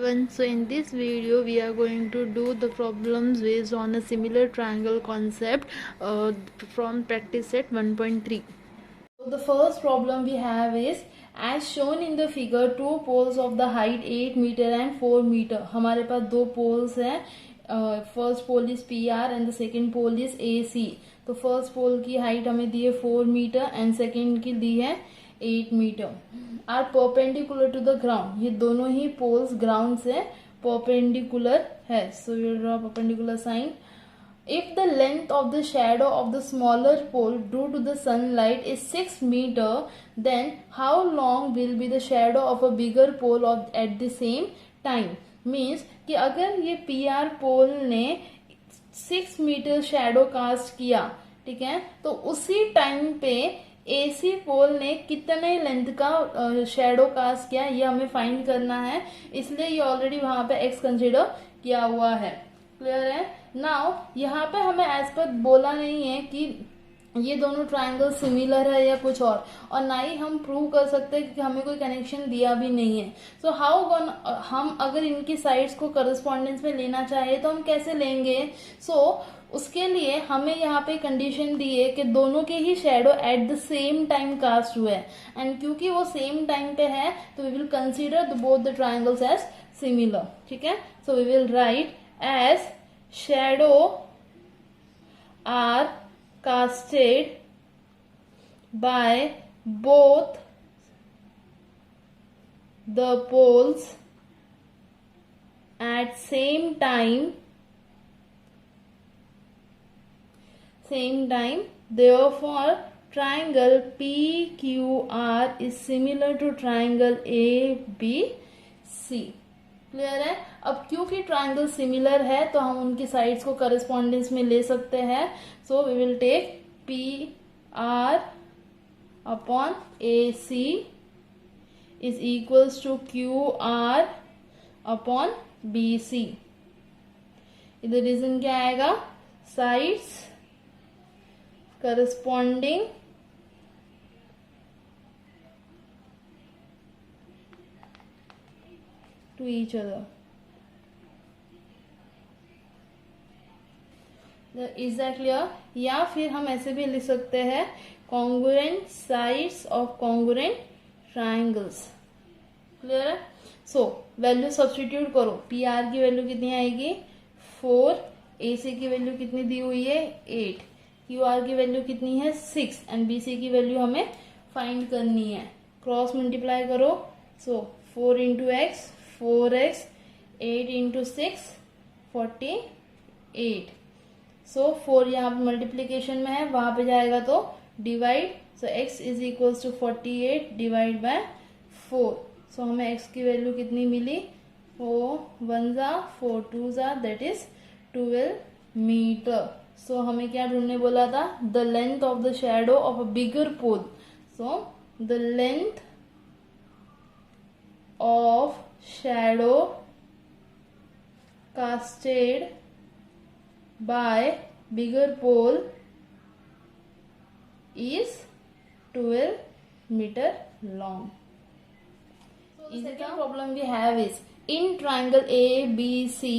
everyone. So in this video we are going to do the problems based on a similar triangle concept from practice set 1.3. So the first problem we have is as shown in the figure, two poles of the height 8 meter and 4 meter. हमारे पास दो poles हैं. First pole is PR and the second pole is AC. तो first pole की height हमें दी है 4 metre and second की दी है 8 meter. Are perpendicular to the ground. ये दोनों ही पोल्स ग्राउंड से परपेंडिकुलर है. So we will draw perpendicular sign. If the length of the shadow of the smaller pole due to the sunlight is 6 meter, then how long will be the shadow of a bigger pole at the same time? Means कि अगर ये PR पोल ने 6 metre shadow cast किया, ठीक है, तो उसी time पे AC पोल ने कितने लेंथ का शैडो कास्ट किया ये हमें फाइंड करना है. इसलिए ये ऑलरेडी वहां पे X कंसिडर किया हुआ है. क्लियर है. नाउ यहाँ पे हमें एज पर बोला नहीं है कि ये दोनों ट्रायंगल सिमिलर है या कुछ और ना ही हम प्रूव कर सकते हैं क्योंकि हमें कोई कनेक्शन दिया भी नहीं है. सो हम अगर इनकी साइड्स को करस्पॉन्डेंस में लेना चाहे तो हम कैसे लेंगे. उसके लिए हमें यहाँ पे कंडीशन दी है कि दोनों के ही shadow at the same time cast हुए हैं एंड क्योंकि वो सेम टाइम पे है तो we will consider both the triangles as similar. ठीक है. So we will write as shadow are casted by both the poles at same time. Therefore triangle PQR is similar to triangle ABC. Clear है. अब क्योंकि triangle similar है तो हम उनकी sides को करस्पॉन्डेंस में ले सकते हैं. So we will take PR upon AC is equals to QR upon BC. इधर रीजन क्या आएगा. Sides corresponding to each other. Is that clear? या फिर हम ऐसे भी लिख सकते हैं congruent sides of congruent triangles. Clear है. सो वैल्यू सब्स्टिट्यूट करो. PR की वैल्यू कितनी आएगी 4, AC की वैल्यू कितनी दी हुई है 8, QR की वैल्यू कितनी है 6 एंड BC की वैल्यू हमें फाइंड करनी है. क्रॉस मल्टीप्लाई करो. सो 4 इंटू एक्स 4x, 8 इंटू 6 48. सो 4 यहाँ पे मल्टीप्लीकेशन में है, वहां पे जाएगा तो divide. So x is equal to 48 divide by 4. So हमें x की वैल्यू कितनी मिली 4 1 जा 4 2 जा दैट इज 12 मीटर. सो हमें क्या ढूंढने बोला था. The length of the shadow of a bigger pole. So the length of shadow casted by bigger pole is 12 meter long. So the second problem we have is in triangle ABC,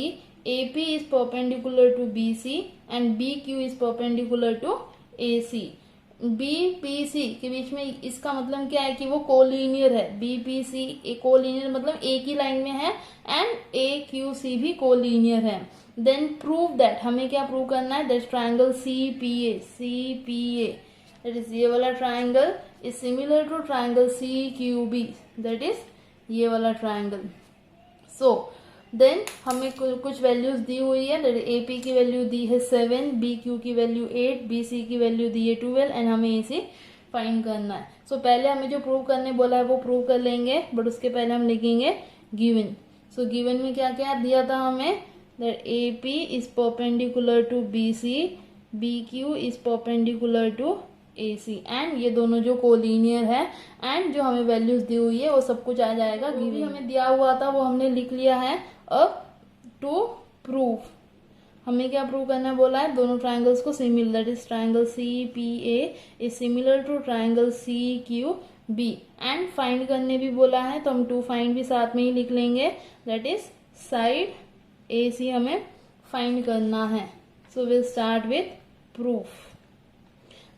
AP is perpendicular to BC and BQ is perpendicular to AC. BPC के बीच में इसका मतलब क्या है कि वो collinear है. BPC collinear मतलब एक ही लाइन में है एंड AQC भी कोलिनियर है. Then prove that. हमें क्या प्रूव करना है. That triangle CPA that is ये वाला triangle is similar to triangle CQB that is ये वाला ट्रायंगल. सो देन हमें कुछ वैल्यूज दी हुई है. AP की वैल्यू दी है 7, BQ की वैल्यू 8, BC की वैल्यू दी है 12 एंड हमें AC फाइंड करना है. सो पहले हमें जो प्रूव करने बोला है वो प्रूव कर लेंगे बट उसके पहले हम लिखेंगे गिवन. सो गिवन में क्या क्या दिया था हमें. That AP is perpendicular to BC, BQ is perpendicular to AC and ये दोनों जो कोलिनियर है एंड जो हमें वैल्यूज दी हुई है वो सब कुछ आ जाएगा. जो भी हमें दिया हुआ था वो हमने लिख लिया है. अब टू प्रूव हमें क्या प्रूव करना बोला है. दोनों ट्रायंगल्स को similar that is triangle CPA is similar to triangle CQB be and find करने भी बोला है तो हम टू फाइंड भी साथ में ही लिख लेंगे, that is side A C हमें फाइंड करना है। So will start with proof.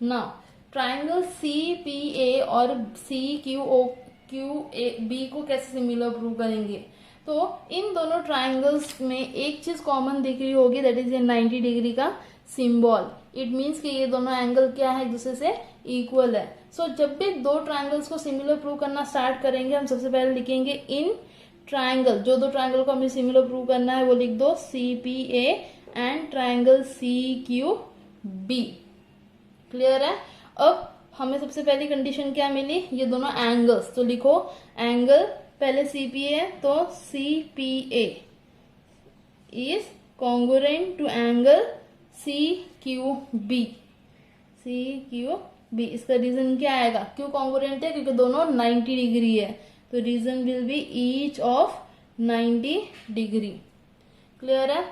Now triangle C P A और C Q O Q A B को कैसे सिमिलर प्रूव करेंगे, तो इन दोनों ट्राइंगल्स में एक चीज कॉमन दिख रही होगी, दैट इज ये 90 डिग्री का सिंबल। इट मीन्स कि ये दोनों एंगल क्या है, एक दूसरे से इक्वल है। सो जब भी दो ट्राइंगल्स को सिमिलर प्रूव करना स्टार्ट करेंगे, हम सबसे पहले लिखेंगे इन ट्राइंगल, जो दो ट्राइंगल को हमें सिमिलर प्रूव करना है वो लिख दो C P A and triangle C Q B. Clear है। अब हमें सबसे पहली कंडीशन क्या मिली, ये दोनों एंगल्स, तो लिखो एंगल पहले सी पी ए तो C P A is congruent to angle C Q B. C Q B, इसका रीजन क्या आएगा, क्यों कॉन्ग्रुएंट है, क्योंकि दोनों 90 डिग्री है, तो reason will be each of 90 degree. Clear है।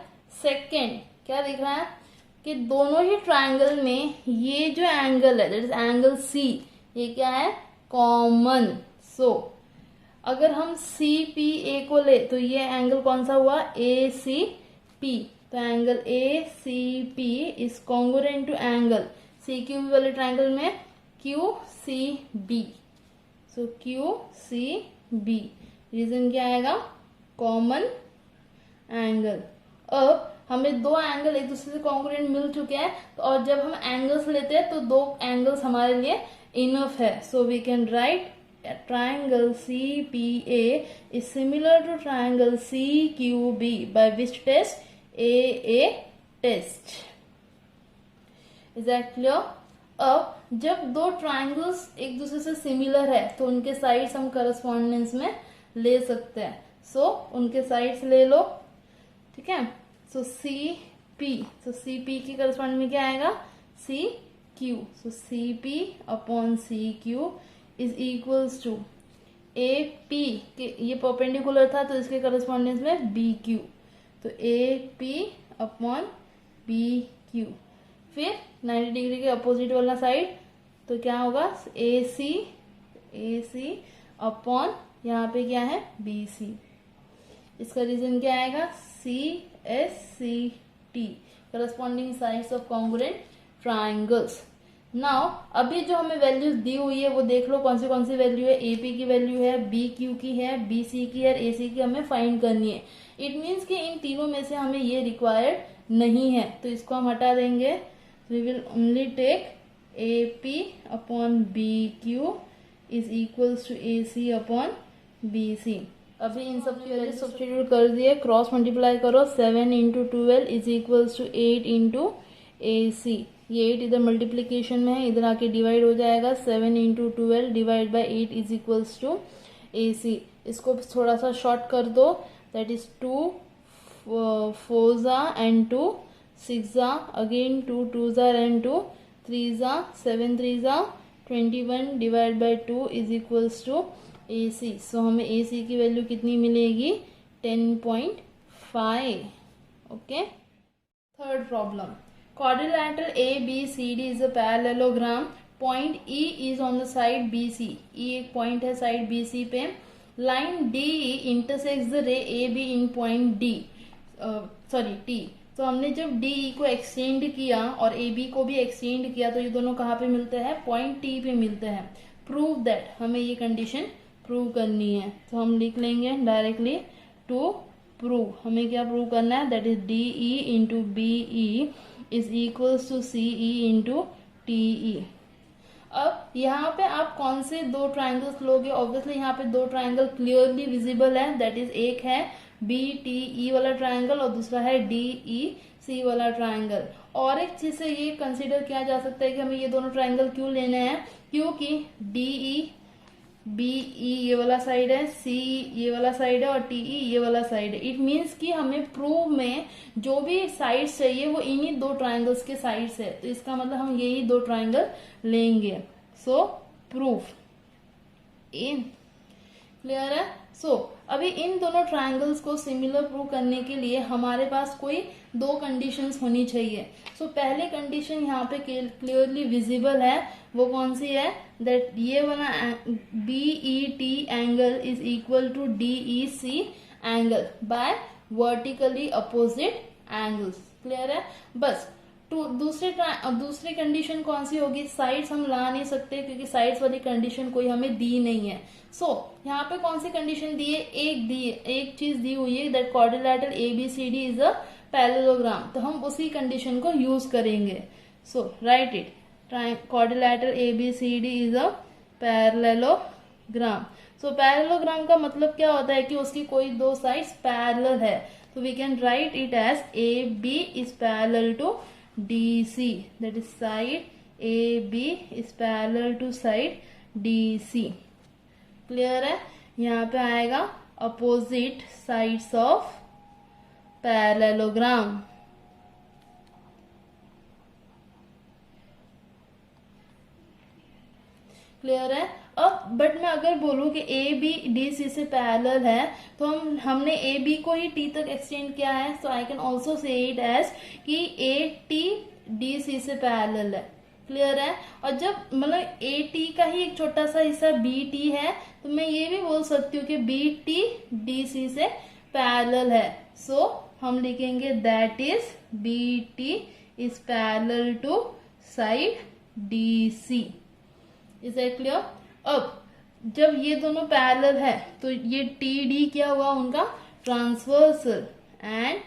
सेकेंड क्या दिख रहा है कि दोनों ही ट्राइंगल में ये जो एंगल है दैट इज एंगल सी, ये क्या है, कॉमन। सो अगर हम सी पी ए को ले तो ये एंगल कौन सा हुआ, ए सी पी, तो angle A C P is congruent to angle C Q B वाले ट्राइंगल में Q C B. So Q C B, reason क्या आएगा, कॉमन एंगल। अब हमें दो एंगल एक दूसरे से कॉन्ग्रुएंट मिल चुके हैं, तो और जब हम एंगल्स लेते हैं तो दो एंगल्स हमारे लिए इनफ है। So we can write triangle CPA is similar to triangle CQB by which test, AA test. Is that clear? अब जब दो ट्राइंगल्स एक दूसरे से सिमिलर है तो उनके साइड्स हम करस्पॉन्डेंस में ले सकते हैं। सो उनके साइड्स ले लो, ठीक है। सो सी पी की करस्पॉन्डेंस में क्या आएगा, C Q. So C P upon C Q is equals to A P के, ये परपेंडिकुलर था तो इसके करस्पॉन्डेंस में बी क्यू, तो A P upon B Q. फिर 90 डिग्री के अपोजिट वाला साइड तो क्या होगा, ए सी अपॉन यहाँ पे क्या है, बी सी। इसका रीजन क्या आएगा, C S C T, corresponding sides of congruent triangles. Now अभी जो हमें वैल्यूज दी हुई है वो देख लो कौन सी वैल्यू है, एपी की वैल्यू है, बी क्यू की है, बी सी की है, ए सी की हमें फाइंड करनी है। इट मीन्स कि इन तीनों में से हमें ये रिक्वायर्ड नहीं है, तो इसको हम हटा देंगे। We will only take A P upon B Q is equals to A C upon B C. अभी इन सब की वैल्यू सब्स्टिट्यूट कर दिए, क्रॉस मल्टीप्लाई करो, 7 into 12 is equals to 8 into A C. ये 8 इधर मल्टीप्लीकेशन में है, इधर आके डिवाइड हो जाएगा, 7 into 12 divide by 8 is equals to A C. इसको थोड़ा सा शॉर्ट कर दो, that is 2 4 and 2 6 again 2 2 and 2 3 7 3 21 divide by 2 is equals to A C. So हमें ए सी की वैल्यू कितनी मिलेगी, 10.5। Okay. Third problem, quadrilateral ABCD is a parallelogram. Point E is on the side BC. E एक point है side BC पे. Line DE intersects the ray AB in point D. T. तो हमने जब DE को extend किया और AB को भी एक्सटेंड किया तो ये दोनों कहाँ पे मिलते हैं, पॉइंट T पे मिलते हैं। प्रूव दैट, हमें ये कंडीशन प्रूव करनी है, तो हम लिख लेंगे डायरेक्टली टू प्रूव। हमें क्या प्रूव करना है, that is DE into BE is equals to CE into TE। अब यहाँ पे आप कौन से दो ट्राइंगल्स लोगे, ऑब्वियसली यहाँ पे दो ट्राइंगल क्लियरली विजिबल है, दैट इज एक है BTE वाला ट्राइंगल और दूसरा है DEC वाला ट्राइंगल। और एक चीज से ये कंसीडर किया जा सकता है कि हमें ये दोनों ट्राइंगल क्यों लेने हैं, क्योंकि BE ये वाला साइड है, CE ये वाला साइड है और TE ये वाला साइड है। इट मीन्स कि हमें प्रूव में जो भी साइड्स चाहिए वो इन्हीं दो ट्राइंगल्स के साइड्स है, तो इसका मतलब हम यही दो ट्राइंगल लेंगे। सो प्रूफ इन क्लियर है। सो अभी इन दोनों ट्रायंगल्स को सिमिलर प्रूव करने के लिए हमारे पास कोई दो कंडीशंस होनी चाहिए। सो पहली कंडीशन यहाँ पे क्लियरली विजिबल है, वो कौन सी है, दैट ये वाला BET angle is equal to DEC angle by vertically opposite angles. Clear है? बस दूसरी कंडीशन कौन सी होगी, साइड्स हम ला नहीं सकते क्योंकि साइड्स वाली कंडीशन कोई हमें दी नहीं है। यहाँ पे कौन सी कंडीशन दी है, एक चीज दी हुई है, that quadrilateral ABCD is a parallelogram, तो हम उसी कंडीशन को यूज करेंगे। Right it, quadrilateral ABCD is a parallelogram. Parallelogram का मतलब क्या होता है कि उसकी कोई दो साइड्स पैरेलल है, तो we can write it as AB is parallel to DC, that is side AB is parallel to side DC। Clear है? यहाँ पे आएगा opposite sides of parallelogram। Clear है? अब बट मैं अगर बोलूं कि AB DC से पैरेलल है, तो हमने AB को ही T तक एक्सटेंड किया है, so I can also say it as कि AT DC से पैरेलल है। क्लियर है? और जब मतलब AT का ही एक छोटा सा हिस्सा BT है, तो मैं ये भी बोल सकती हूँ कि BT DC से पैरेलल है। हम लिखेंगे that is BT is parallel to side DC। Is that clear? अब जब ये दोनों पैरेलल है तो ये TD क्या हुआ, उनका ट्रांसवर्सल, एंड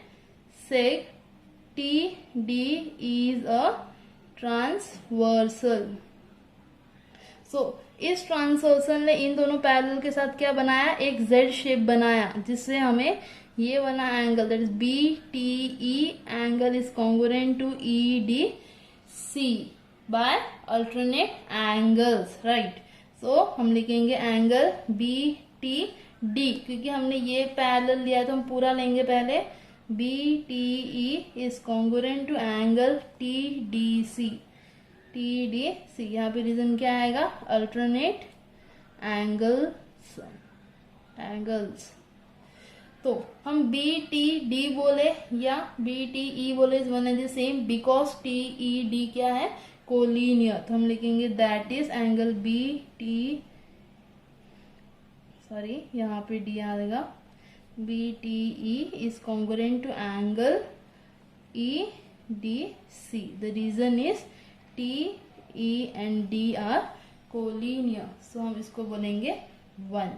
सेक TD इज अ ट्रांसवर्सल। इस ट्रांसवर्सल ने इन दोनों पैरेलल के साथ क्या बनाया, एक Z शेप बनाया, जिससे हमें ये वाला angle that is BTE angle is congruent to EDC by alternate angles. Right, हम लिखेंगे एंगल BTD, क्योंकि हमने ये पैरेलल लिया तो हम पूरा लेंगे पहले, BTE is congruent to angle TDC। यहाँ पे रीजन क्या आएगा, अल्टरनेट एंगल्स। तो हम BTD बोले या BTE बोले, is one and the same, because TED क्या है, कोलिनियर। तो हम लिखेंगे दैट इज एंगल यहाँ पे D आएगा, BTE is congruent to angle EDC। The reason is TE and D are collinear, हम इसको बोलेंगे 1।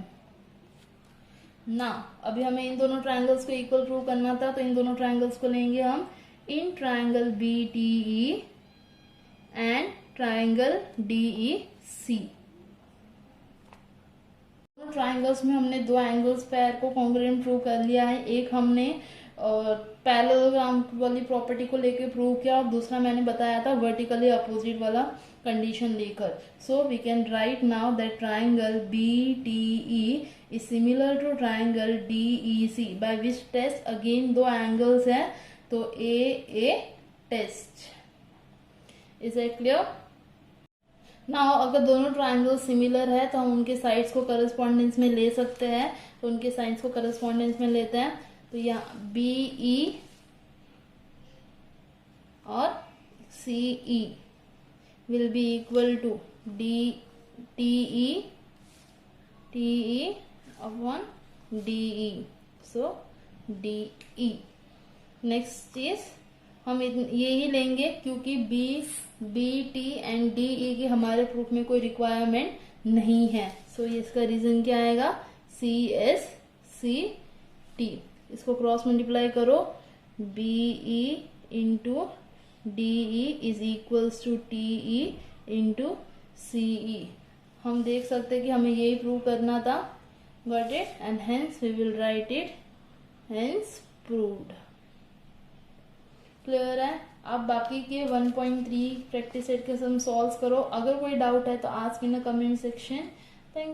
ना अभी हमें इन दोनों ट्रायंगल्स को इक्वल प्रूव करना था, तो इन दोनों ट्रायंगल्स को लेंगे हम in triangle BTE and triangle DEC। Triangles में हमने दो एंगल्स पैर को कॉन्ग्रुएंट प्रूव कर लिया है। एक हमने पैरेललोग्राम वाली प्रॉपर्टी को लेके प्रूव किया, और दूसरा मैंने बताया था वर्टिकली अपोजिट वाला कंडीशन लेकर। We can write now that triangle BTE is similar to triangle DEC, by which test again दो एंगल्स है, तो A test. Is it clear? Now अगर दोनों ट्रायंगल सिमिलर है तो हम उनके साइड्स को करस्पॉन्डेंस में ले सकते हैं, तो उनके साइड्स को करस्पॉन्डेंस में लेते हैं। तो यहाँ BE और CE will be equal to TE upon DE, DE। Next चीज हम यही लेंगे, क्योंकि BT एंड DE की हमारे प्रूफ में कोई रिक्वायरमेंट नहीं है। इसका रीजन क्या आएगा, CSCT। इसको क्रॉस मल्टीप्लाई करो, BE into DE is equals to TE into CE। हम देख सकते हैं कि हमें यही प्रूव करना था। Got it? And hence we will write it, hence proved. Clear है? आप बाकी के 1.3 प्रैक्टिस सेट के सम सॉल्व करो। अगर कोई डाउट है तो ask in the comment section. Thank